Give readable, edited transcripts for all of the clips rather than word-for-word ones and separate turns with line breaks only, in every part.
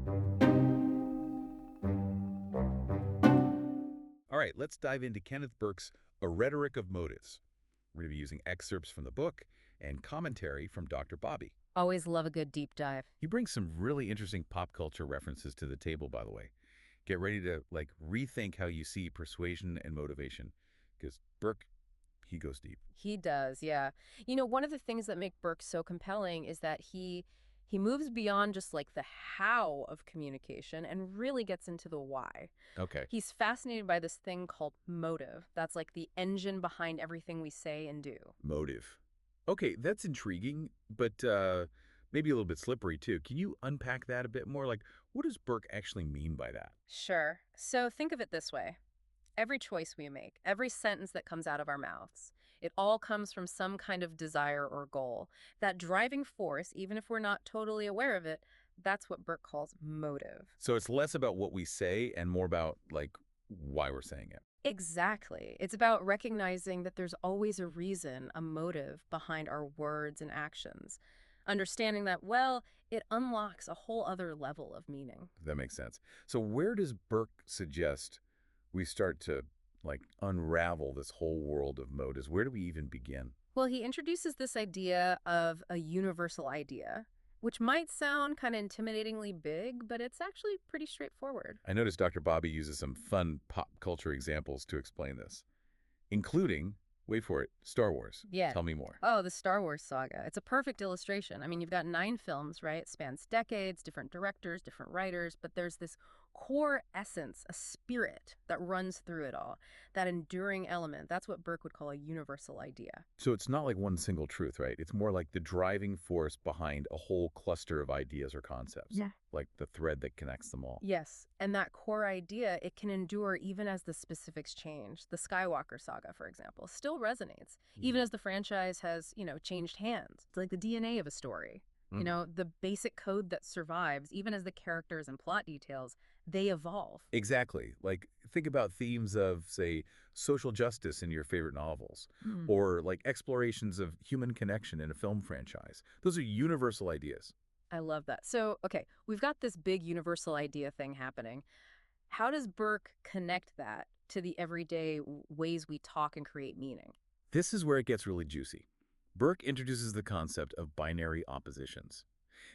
All right, let's dive into Kenneth Burke's A Rhetoric of Motives. We're going to be using excerpts from the book and commentary from Dr. Bobby.
Always love a good deep dive.
He brings some really interesting pop culture references to the table, by the way. Get ready to, rethink how you see persuasion and motivation, because Burke, he goes deep.
He does, yeah. You know, one of the things that make Burke so compelling is that he moves beyond just like the how of communication and really gets into the why.
Okay.
He's fascinated by this thing called motive. That's like the engine behind everything we say and do.
Motive. Okay, that's intriguing, but maybe a little bit slippery, too. Can you unpack that a bit more? Like, what does Burke actually mean by that?
Sure. So think of it this way. Every choice we make, every sentence that comes out of our mouths, it all comes from some kind of desire or goal. That driving force, even if we're not totally aware of it, that's what Burke calls motive.
So it's less about what we say and more about, why we're saying it.
Exactly. It's about recognizing that there's always a reason, a motive behind our words and actions. Understanding that, well, it unlocks a whole other level of meaning.
That makes sense. So where does Burke suggest we start to, unravel this whole world of motives? Where do we even begin?
Well, he introduces this idea of a universal idea, which might sound kind of intimidatingly big, but it's actually pretty straightforward.
I noticed Dr. Bobby uses some fun pop culture examples to explain this, including, wait for it, Star Wars.
Yeah.
Tell me more.
Oh, the Star Wars saga. It's a perfect illustration. I mean, you've got 9 films, right? It spans decades, different directors, different writers, but there's this core essence, a spirit that runs through it all. That enduring element, that's what Burke would call a universal idea.
So it's not like one single truth, right? It's more like the driving force behind a whole cluster of ideas or concepts.
Yeah.
Like the thread that connects them all.
Yes, and that core idea, it can endure even as the specifics change. The Skywalker saga, for example, still resonates, even as the franchise has, changed hands. It's like the DNA of a story. The basic code that survives, even as the characters and plot details, they evolve.
Exactly. Think about themes of, say, social justice in your favorite novels, or explorations of human connection in a film franchise. Those are universal ideas.
I love that. So, okay, we've got this big universal idea thing happening. How does Burke connect that to the everyday ways we talk and create meaning?
This is where it gets really juicy. Burke introduces the concept of binary oppositions.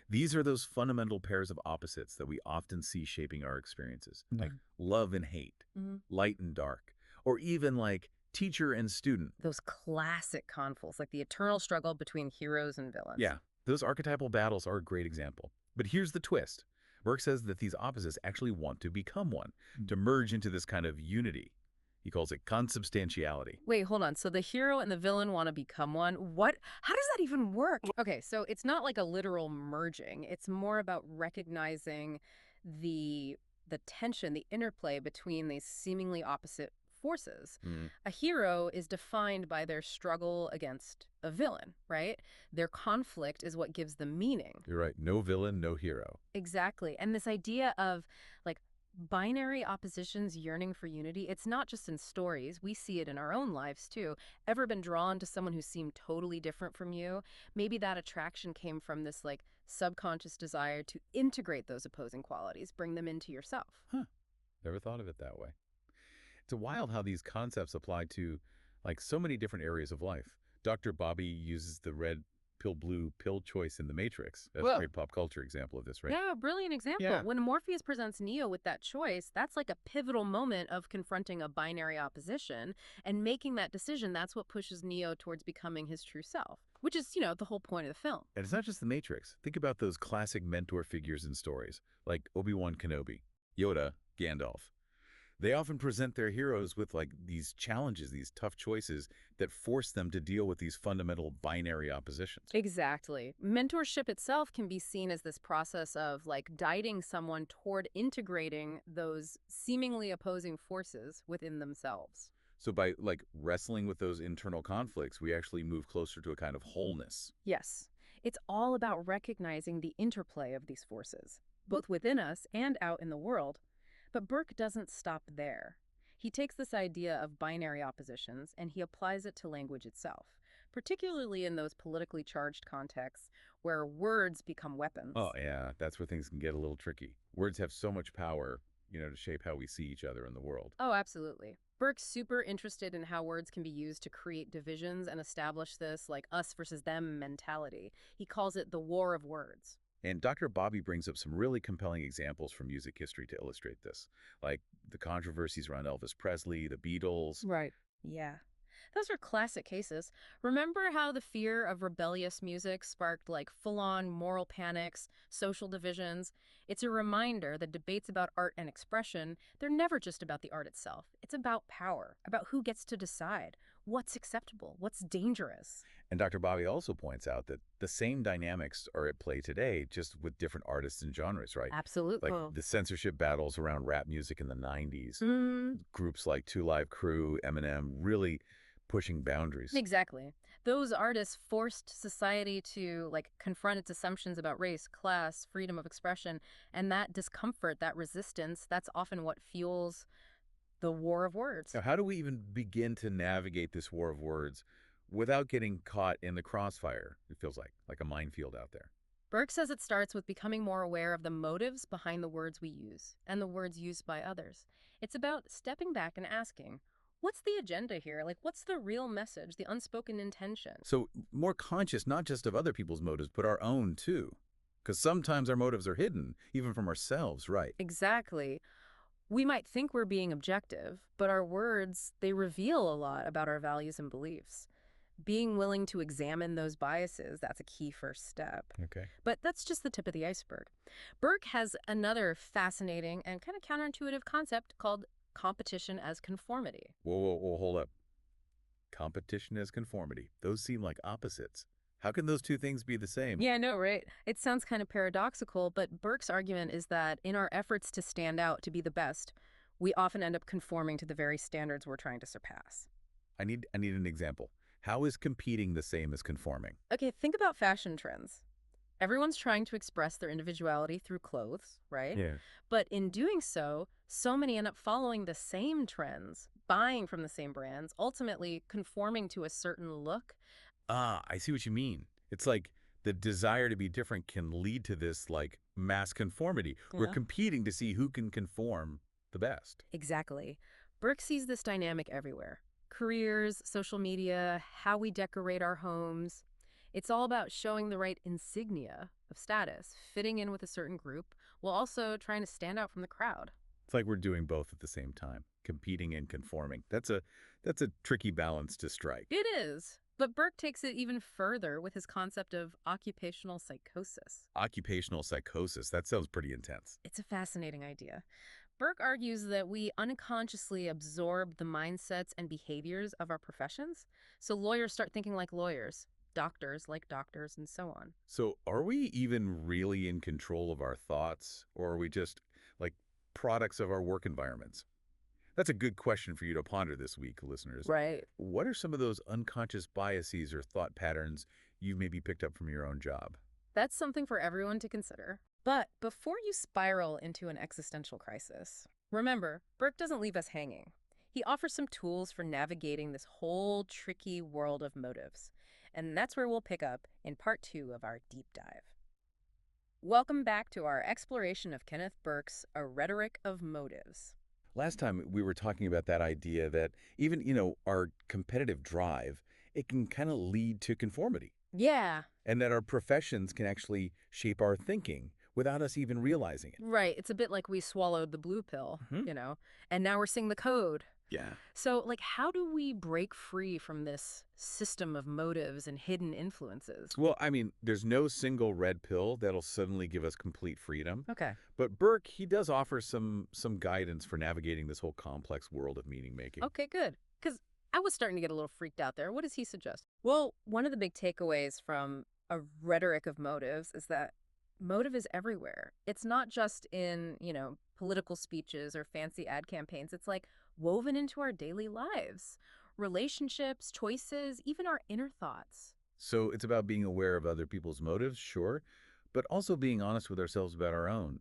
These are those fundamental pairs of opposites that we often see shaping our experiences, like love and hate, light and dark, or even teacher and student.
Those classic conflicts, like the eternal struggle between heroes and villains.
Yeah, those archetypal battles are a great example. But here's the twist. Burke says that these opposites actually want to become one, to merge into this kind of unity. He calls it consubstantiality.
Wait, hold on. So the hero and the villain want to become one? What? How does that even work? Okay, so it's not like a literal merging. It's more about recognizing the tension, the interplay between these seemingly opposite forces. A hero is defined by their struggle against a villain, right? Their conflict is what gives them meaning.
You're right. No villain, no hero.
Exactly. And this idea of binary oppositions yearning for unity, it's not just in stories. We see it in our own lives, too. Ever been drawn to someone who seemed totally different from you? Maybe that attraction came from this, subconscious desire to integrate those opposing qualities, bring them into yourself.
Huh. Never thought of it that way. It's wild how these concepts apply to, so many different areas of life. Dr. Bobby uses the red pill blue pill choice in The Matrix. That's a great pop culture example of this, right?
Yeah, brilliant example.
Yeah.
When Morpheus presents Neo with that choice, that's like a pivotal moment of confronting a binary opposition and making that decision. That's what pushes Neo towards becoming his true self, which is, the whole point of the film.
And it's not just The Matrix. Think about those classic mentor figures in stories, like Obi-Wan Kenobi, Yoda, Gandalf. They often present their heroes with these challenges, these tough choices that force them to deal with these fundamental binary oppositions.
Exactly. Mentorship itself can be seen as this process of guiding someone toward integrating those seemingly opposing forces within themselves.
So by wrestling with those internal conflicts, we actually move closer to a kind of wholeness.
Yes. It's all about recognizing the interplay of these forces, both within us and out in the world. But Burke doesn't stop there. He takes this idea of binary oppositions and he applies it to language itself. particularly in those politically charged contexts where words become weapons.
Oh, yeah, that's where things can get a little tricky. Words have so much power, to shape how we see each other in the world.
Oh, absolutely. Burke's super interested in how words can be used to create divisions and establish this, like, us versus them mentality. He calls it the war of words.
And Dr. Bobby brings up some really compelling examples from music history to illustrate this, like the controversies around Elvis Presley, the Beatles.
Right. Yeah. Those are classic cases. Remember how the fear of rebellious music sparked like full-on moral panics, social divisions? It's a reminder that debates about art and expression, they're never just about the art itself. It's about power, about who gets to decide what's acceptable, what's dangerous.
And Dr. Bobby also points out that the same dynamics are at play today, just with different artists and genres, right?
Absolutely.
Like the censorship battles around rap music in the 90s,
Mm,
groups like Two Live Crew, Eminem, really pushing boundaries.
exactly. Those artists forced society to like confront its assumptions about race, class, freedom of expression, and that discomfort, that resistance, that's often what fuels the war of words.
Now, how do we even begin to navigate this war of words without getting caught in the crossfire? It feels like a minefield out there.
Burke says it starts with becoming more aware of the motives behind the words we use and the words used by others. It's about stepping back and asking, what's the agenda here? Like, what's the real message, the unspoken intention?
So more conscious, not just of other people's motives, but our own too. Because sometimes our motives are hidden, even from ourselves, right?
Exactly. We might think we're being objective, but our words, they reveal a lot about our values and beliefs. Being willing to examine those biases, that's a key first step.
Okay.
But that's just the tip of the iceberg. Burke has another fascinating and kind of counterintuitive concept called competition as conformity.
Whoa, hold up. Competition as conformity. Those seem like opposites. How can those two things be the same?
Yeah, I know, right? It sounds kind of paradoxical, but Burke's argument is that in our efforts to stand out, to be the best, we often end up conforming to the very standards we're trying to surpass.
I need an example. How is competing the same as conforming?
Okay, think about fashion trends. Everyone's trying to express their individuality through clothes, right?
Yeah.
But in doing so, so many end up following the same trends, buying from the same brands, ultimately conforming to a certain look.
Ah, I see what you mean. It's like the desire to be different can lead to this like mass conformity. We're
Yeah.
competing to see who can conform the best.
Exactly. Burke sees this dynamic everywhere. Careers, social media, how we decorate our homes. It's all about showing the right insignia of status, fitting in with a certain group, while also trying to stand out from the crowd.
It's like we're doing both at the same time, competing and conforming. That's a tricky balance to strike.
It is. But Burke takes it even further with his concept of occupational psychosis.
Occupational psychosis, that sounds pretty intense.
It's a fascinating idea. Burke argues that we unconsciously absorb the mindsets and behaviors of our professions. So lawyers start thinking like lawyers, doctors like doctors, and so on.
So are we even really in control of our thoughts, or are we just like products of our work environments? That's a good question for you to ponder this week, listeners.
Right.
What are some of those unconscious biases or thought patterns you maybe picked up from your own job?
That's something for everyone to consider. But before you spiral into an existential crisis, remember, Burke doesn't leave us hanging. He offers some tools for navigating this whole tricky world of motives. And that's where we'll pick up in part 2 of our deep dive. Welcome back to our exploration of Kenneth Burke's A Rhetoric of Motives.
Last time we were talking about that idea that even, our competitive drive, it can kind of lead to conformity,
Yeah,
and that our professions can actually shape our thinking without us even realizing it.
right. It's a bit like we swallowed the blue pill,
Mhm.
and now we're seeing the code.
Yeah.
So, like, how do we break free from this system of motives and hidden influences?
Well, I mean, there's no single red pill that'll suddenly give us complete freedom.
Okay.
But Burke, he does offer some guidance for navigating this whole complex world of meaning making.
Okay, good. Because I was starting to get a little freaked out there. What does he suggest? Well, one of the big takeaways from A Rhetoric of Motives is that motive is everywhere. It's not just in, political speeches or fancy ad campaigns. It's like woven into our daily lives, relationships, choices, even our inner thoughts.
So it's about being aware of other people's motives, sure, but also being honest with ourselves about our own,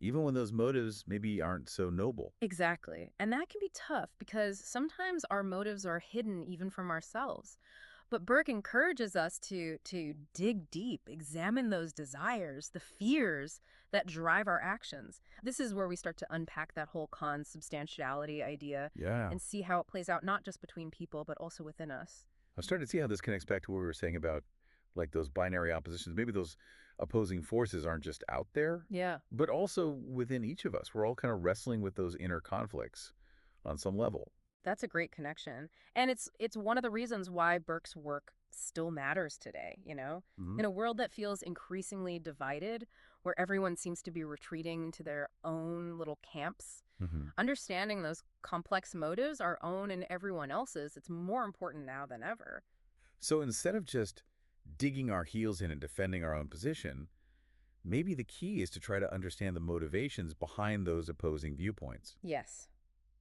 even when those motives maybe aren't so noble.
Exactly. And that can be tough because sometimes our motives are hidden even from ourselves. But Burke encourages us to dig deep, examine those desires, the fears that drive our actions. This is where we start to unpack that whole consubstantiality idea
Yeah.
and see how it plays out not just between people, but also within us.
I'm starting to see how this connects back to what we were saying about like those binary oppositions. Maybe those opposing forces aren't just out there,
Yeah.
but also within each of us. We're all kind of wrestling with those inner conflicts on some level.
That's a great connection. And it's one of the reasons why Burke's work still matters today, you know?
Hmm.
In a world that feels increasingly divided, where everyone seems to be retreating to their own little camps,
Hmm.
understanding those complex motives, our own and everyone else's, it's more important now than ever.
So instead of just digging our heels in and defending our own position, maybe the key is to try to understand the motivations behind those opposing viewpoints.
Yes.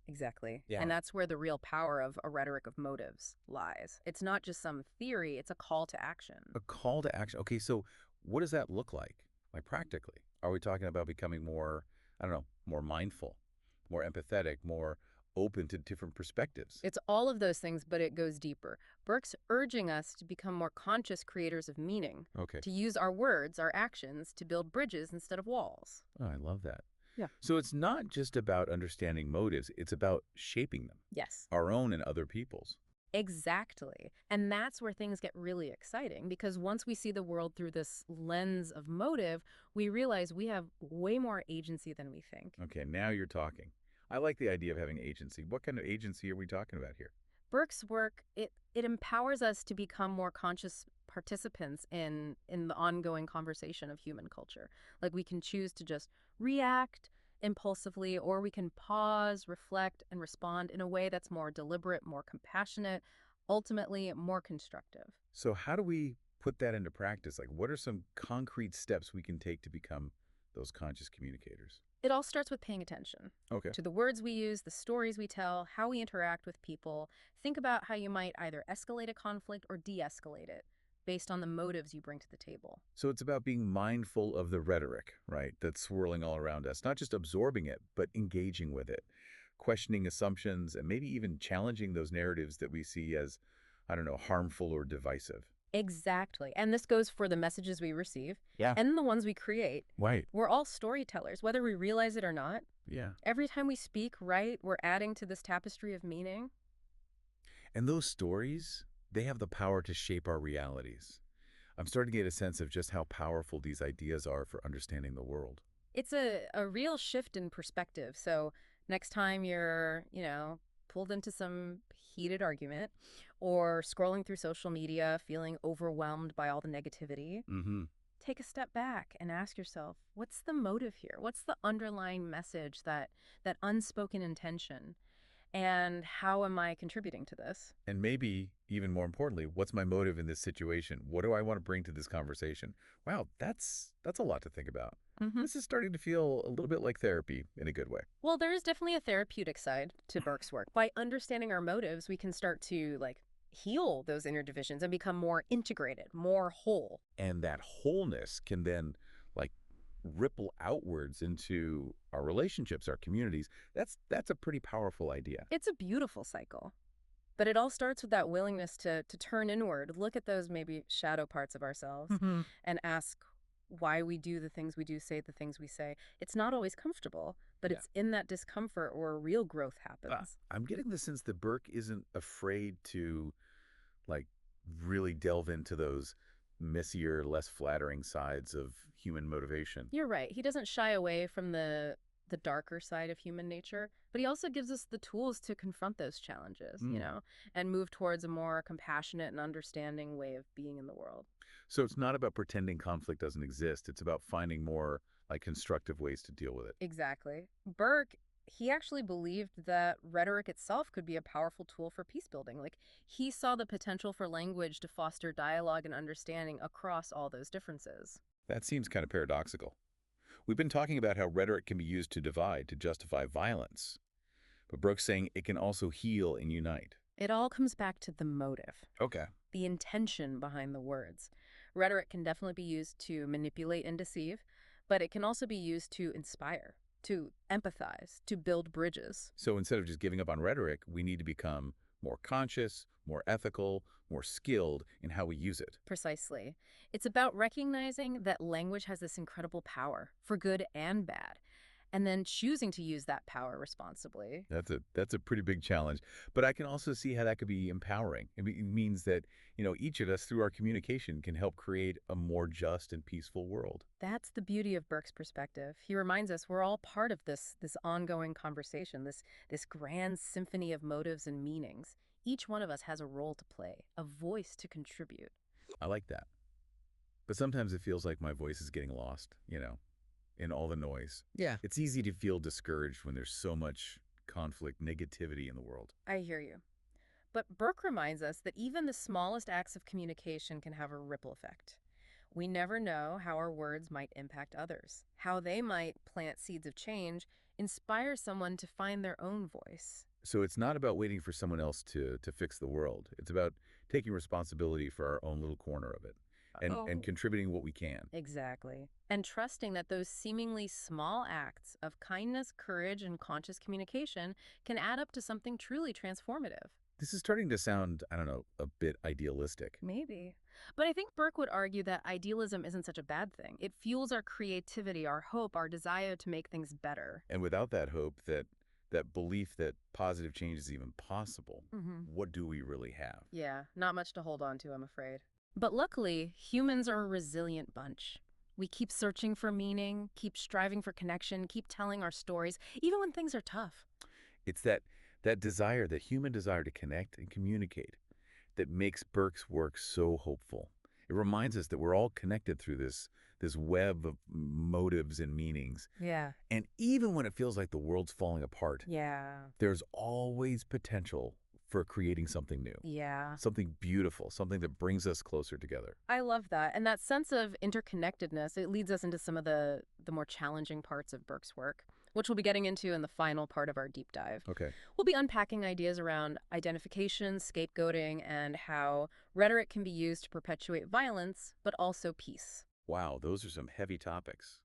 Exactly.
Yeah.
And that's where the real power of a rhetoric of motives lies. It's not just some theory, it's a call to action.
A call to action. Okay, so what does that look like practically? Are we talking about becoming more, I don't know, more mindful, more empathetic, more open to different perspectives?
It's all of those things, but it goes deeper. Burke's urging us to become more conscious creators of meaning,
Okay.
to use our words, our actions, to build bridges instead of walls.
Oh, I love that.
Yeah.
So it's not just about understanding motives, it's about shaping them,
Yes.
our own and other people's.
Exactly. And that's where things get really exciting because once we see the world through this lens of motive, we realize we have way more agency than we think.
Okay, now you're talking. I like the idea of having agency. What kind of agency are we talking about here?
Burke's work, it empowers us to become more conscious participants in the ongoing conversation of human culture. Like we can choose to just react impulsively, or we can pause, reflect, and respond in a way that's more deliberate, more compassionate, ultimately more constructive.
So how do we put that into practice? Like what are some concrete steps we can take to become those conscious communicators?
It all starts with paying attention
Okay.
to the words we use, the stories we tell, how we interact with people. Think about how you might either escalate a conflict or de-escalate it based on the motives you bring to the table.
So it's about being mindful of the rhetoric, right, that's swirling all around us, not just absorbing it, but engaging with it, questioning assumptions, and maybe even challenging those narratives that we see as, I don't know, harmful or divisive.
Exactly. And this goes for the messages we receive
Yeah.
and the ones we create.
Right.
We're all storytellers, whether we realize it or not.
Yeah.
Every time we speak, write, we're adding to this tapestry of meaning.
And those stories, they have the power to shape our realities. I'm starting to get a sense of just how powerful these ideas are for understanding the world.
It's a real shift in perspective. So next time you're, pulled into some heated argument or scrolling through social media, feeling overwhelmed by all the negativity,
Mm-hmm.
take a step back and ask yourself, what's the motive here? What's the underlying message, that unspoken intention? And how am I contributing to this?
And maybe, even more importantly, what's my motive in this situation? What do I want to bring to this conversation? Wow, that's a lot to think about.
Hmm.
This is starting to feel a little bit like therapy in a good way.
Well, there is definitely a therapeutic side to Burke's work. By understanding our motives, we can start to heal those inner divisions and become more integrated, more whole.
And that wholeness can then like ripple outwards into our relationships, our communities. That's a pretty powerful idea.
It's a beautiful cycle. But it all starts with that willingness to turn inward, look at those maybe shadow parts of ourselves,
Mhm.
and ask why we do the things we do, say the things we say. It's not always comfortable, but
Yeah.
it's in that discomfort where real growth
Uh,
happens.
I'm getting the sense that Burke isn't afraid to like really delve into those messier, less flattering sides of human motivation.
You're right. He doesn't shy away from the darker side of human nature, but he also gives us the tools to confront those challenges,
Mm.
and move towards a more compassionate and understanding way of being in the world.
So it's not about pretending conflict doesn't exist. It's about finding more like constructive ways to deal with it.
Exactly. Burke, he actually believed that rhetoric itself could be a powerful tool for peace building. Like, he saw the potential for language to foster dialogue and understanding across all those differences.
That seems kind of paradoxical. We've been talking about how rhetoric can be used to divide, to justify violence. But Burke's saying it can also heal and unite.
It all comes back to the motive,
Okay.
the intention behind the words. Rhetoric can definitely be used to manipulate and deceive, but it can also be used to inspire, to empathize, to build bridges.
So instead of just giving up on rhetoric, we need to become more conscious, more ethical, more skilled in how we use it.
Precisely. It's about recognizing that language has this incredible power, for good and bad, and then choosing to use that power responsibly.
That's a pretty big challenge, but I can also see how that could be empowering. It means that, each of us through our communication can help create a more just and peaceful world.
That's the beauty of Burke's perspective. He reminds us we're all part of this ongoing conversation, this grand symphony of motives and meanings. Each one of us has a role to play, a voice to contribute.
I like that. But sometimes it feels like my voice is getting lost, in all the noise.
Yeah.
It's easy to feel discouraged when there's so much conflict, negativity in the world.
I hear you. But Burke reminds us that even the smallest acts of communication can have a ripple effect. We never know how our words might impact others, how they might plant seeds of change, inspire someone to find their own voice.
So it's not about waiting for someone else to fix the world. It's about taking responsibility for our own little corner of it and contributing what we can.
Exactly. And trusting that those seemingly small acts of kindness, courage, and conscious communication can add up to something truly transformative.
This is starting to sound, I don't know, a bit idealistic.
Maybe. But I think Burke would argue that idealism isn't such a bad thing. It fuels our creativity, our hope, our desire to make things better.
And without that hope, that belief that positive change is even possible, what do we really have?
Yeah, not much to hold on to, I'm afraid. But luckily, humans are a resilient bunch. We keep searching for meaning, keep striving for connection, keep telling our stories, even when things are tough.
It's that desire, that human desire to connect and communicate, that makes Burke's work so hopeful. It reminds us that we're all connected through this web of motives and meanings.
Yeah.
And even when it feels like the world's falling apart,
Yeah.
there's always potential for creating something new,
Yeah.
something beautiful, something that brings us closer together.
I love that. And that sense of interconnectedness, it leads us into some of the more challenging parts of Burke's work, which we'll be getting into in the final part of our deep dive.
Okay.
We'll be unpacking ideas around identification, scapegoating, and how rhetoric can be used to perpetuate violence, but also peace.
Wow, those are some heavy topics.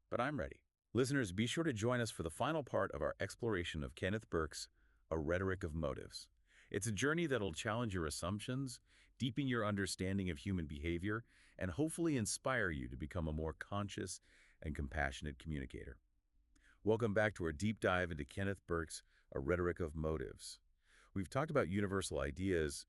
But I'm ready. Listeners, be sure to join us for the final part of our exploration of Kenneth Burke's A Rhetoric of Motives. It's a journey that'll challenge your assumptions, deepen your understanding of human behavior, and hopefully inspire you to become a more conscious and compassionate communicator. Welcome back to our deep dive into Kenneth Burke's A Rhetoric of Motives. We've talked about universal ideas,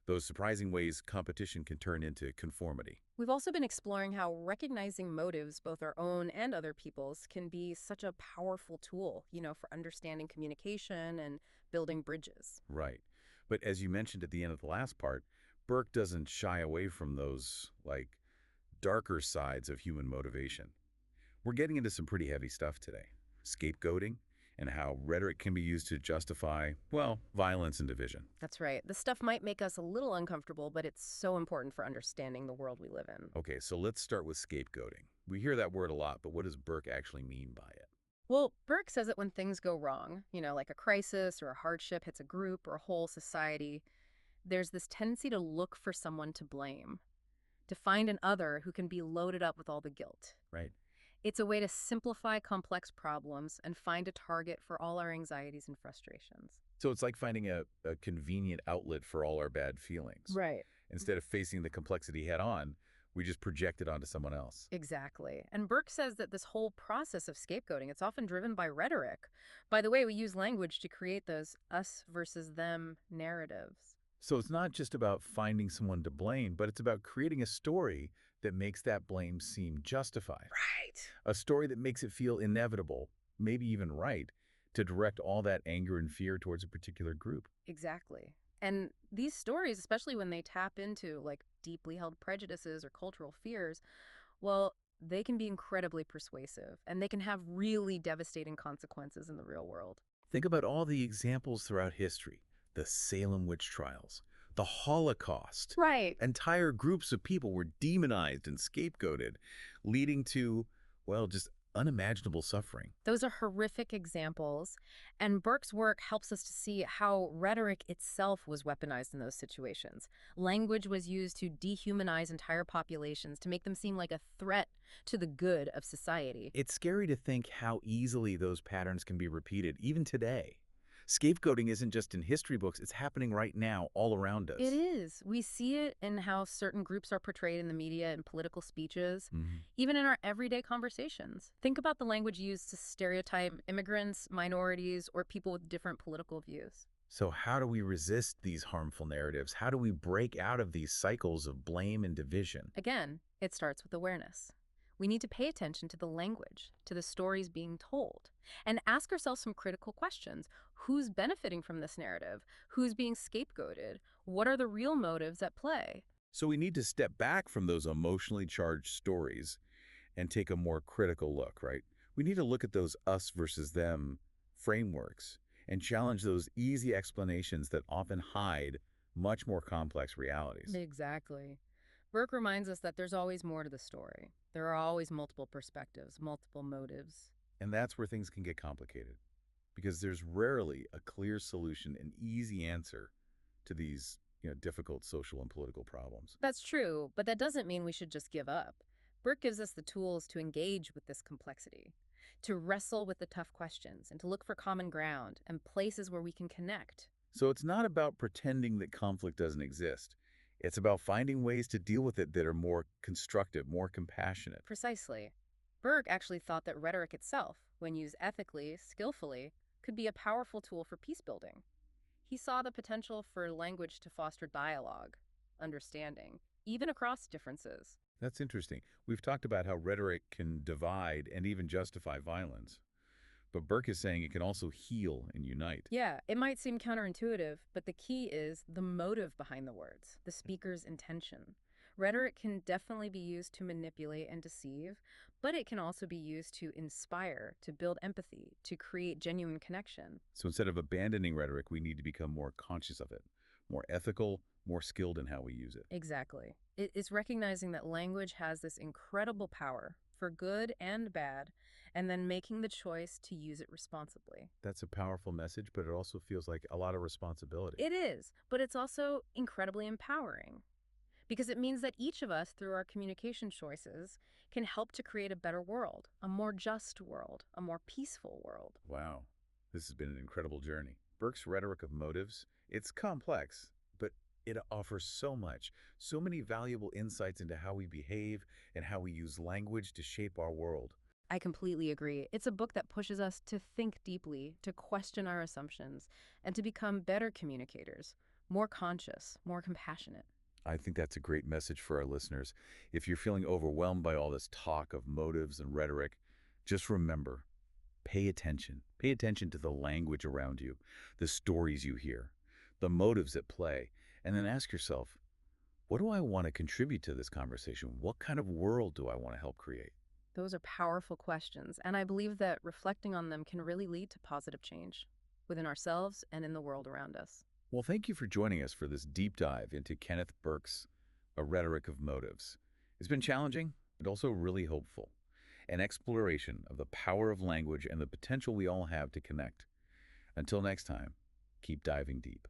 those surprising ways competition can turn into conformity.
We've also been exploring how recognizing motives, both our own and other people's, can be such a powerful tool, for understanding communication and building bridges.
Right. But as you mentioned at the end of the last part, Burke doesn't shy away from those, darker sides of human motivation. We're getting into some pretty heavy stuff today. Scapegoating, and how rhetoric can be used to justify, violence and division.
That's right. This stuff might make us a little uncomfortable, but it's so important for understanding the world we live in.
Okay, so let's start with scapegoating. We hear that word a lot, but what does Burke actually mean by it?
Well, Burke says that when things go wrong, like a crisis or a hardship hits a group or a whole society, there's this tendency to look for someone to blame, to find an other who can be loaded up with all the guilt.
Right.
It's a way to simplify complex problems and find a target for all our anxieties and frustrations.
So it's like finding a convenient outlet for all our bad feelings.
Right.
Instead of facing the complexity head on, we just project it onto someone else.
Exactly. And Burke says that this whole process of scapegoating, it's often driven by rhetoric. By the way, we use language to create those us versus them narratives.
So it's not just about finding someone to blame, but it's about creating a story that makes that blame seem justified.
Right.
A story that makes it feel inevitable, maybe even right, to direct all that anger and fear towards a particular group.
Exactly. And these stories, especially when they tap into deeply held prejudices or cultural fears, well, they can be incredibly persuasive and they can have really devastating consequences in the real world.
Think about all the examples throughout history. The Salem witch trials, the Holocaust.
Right.
Entire groups of people were demonized and scapegoated, leading to, just unimaginable suffering.
Those are horrific examples, and Burke's work helps us to see how rhetoric itself was weaponized in those situations. Language was used to dehumanize entire populations, to make them seem like a threat to the good of society.
It's scary to think how easily those patterns can be repeated, even today. Scapegoating isn't just in history books, it's happening right now all around
It
us.
is. We see it in how certain groups are portrayed in the media and political speeches,
Mhm.
even in our everyday conversations. Think about the language used to stereotype immigrants, minorities, or people with different political views.
So how do we resist these harmful narratives? How do we break out of these cycles of blame and division?
Again, it starts with awareness. We need to pay attention to the language, to the stories being told, and ask ourselves some critical questions. Who's benefiting from this narrative? Who's being scapegoated? What are the real motives at play?
So we need to step back from those emotionally charged stories and take a more critical look, right? We need to look at those us versus them frameworks and challenge those easy explanations that often hide much more complex realities.
Exactly. Burke reminds us that there's always more to the story. There are always multiple perspectives, multiple motives.
And that's where things can get complicated because there's rarely a clear solution, an easy answer to these, difficult social and political problems.
That's true, but that doesn't mean we should just give up. Burke gives us the tools to engage with this complexity, to wrestle with the tough questions, and to look for common ground and places where we can connect.
So it's not about pretending that conflict doesn't exist. It's about finding ways to deal with it that are more constructive, more compassionate.
Precisely. Burke actually thought that rhetoric itself, when used ethically, skillfully, could be a powerful tool for peace building. He saw the potential for language to foster dialogue, understanding, even across differences.
That's interesting. We've talked about how rhetoric can divide and even justify violence, but Burke is saying it can also heal and unite.
Yeah, it might seem counterintuitive, but the key is the motive behind the words, the speaker's intention. Rhetoric can definitely be used to manipulate and deceive, but it can also be used to inspire, to build empathy, to create genuine connection.
So instead of abandoning rhetoric, we need to become more conscious of it, more ethical, more skilled in how we use it.
Exactly. It is recognizing that language has this incredible power for good and bad, and then making the choice to use it responsibly.
That's a powerful message, but it also feels like a lot of responsibility.
It is, but it's also incredibly empowering because it means that each of us, through our communication choices, can help to create a better world, a more just world, a more peaceful world.
Wow, this has been an incredible journey. Burke's rhetoric of motives, it's complex, but it offers so much, so many valuable insights into how we behave and how we use language to shape our world.
I completely agree. It's a book that pushes us to think deeply, to question our assumptions, and to become better communicators, more conscious, more compassionate.
I think that's a great message for our listeners. If you're feeling overwhelmed by all this talk of motives and rhetoric, just remember, pay attention. Pay attention to the language around you, the stories you hear, the motives at play, and then ask yourself, what do I want to contribute to this conversation? What kind of world do I want to help create?
Those are powerful questions, and I believe that reflecting on them can really lead to positive change within ourselves and in the world around us.
Well, thank you for joining us for this deep dive into Kenneth Burke's A Rhetoric of Motives. It's been challenging, but also really hopeful. An exploration of the power of language and the potential we all have to connect. Until next time, keep diving deep.